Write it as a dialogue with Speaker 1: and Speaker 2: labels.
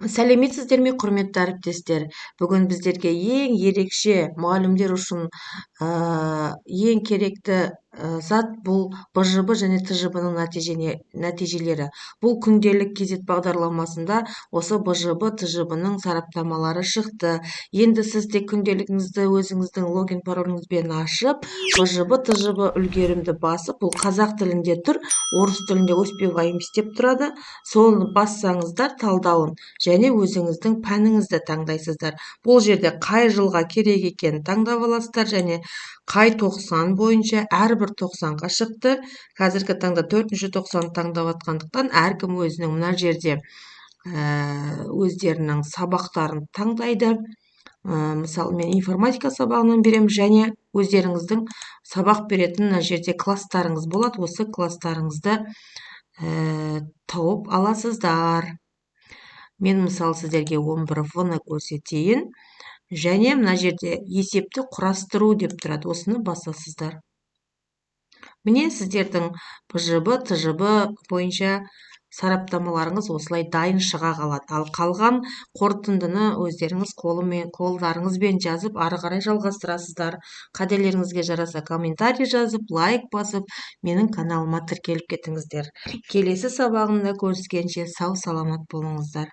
Speaker 1: Сәлеметсіздер ме, құрметті әріптестер? Бүгін біздерге ең ерекше мұғалімдер үшін ең керекті зат бұл БЖБ және ТЖБ-ның нәтижелері. Бұл күнделік кезет бағдарламасында осы БЖБ, ТЖБ-ның сараптамалары шықты. Енді сіз тек күнделігіңізді өзіңіздің логин пароліңізбен ашып, БЖБ, ТЖБ үлгерімді басып, бұл қазақ тілінде тұр, орыс тілінде успеваемость деп тұрады. Соны бассаңыздар талдауын және өзіңіздің пәніңізді таңдайсыздар. Бұл жерде қай жылға керек екенін таңдап аласыздар және қай 90 бойынша әрбір 90-ға шықты. Қазіргі таңда 4-ші 90 таңдап атқандықтан әркім өзінің мына жерде өздерінің сабақтарын таңдайды. Мысалы, мен информатика сабағынан беремін және өздеріңіздің сабақ беретін мына жерде класстарыңыз болады. Осы класстарыңызды тауып аласыздар. Мен мысалы сіздерге 11-ны көрсетейін. Және мына жерде есепті құрастыру деп тұрады. Осыны басасыздар. Міне сіздердің БЖБ, ТЖБ бойынша сараптамаларыңыз осылай дайын шыға қалады. Ал қалған қорытындыны өздеріңіз қолдарыңызбен жазып, ары қарай жалғастырасыздар. Қателеріңізге жараса комментарий жазып, лайк басып, менің каналыма тіркеліп кетіңіздер. Келесі сабағында көріскенше сау саламат болыңыздар.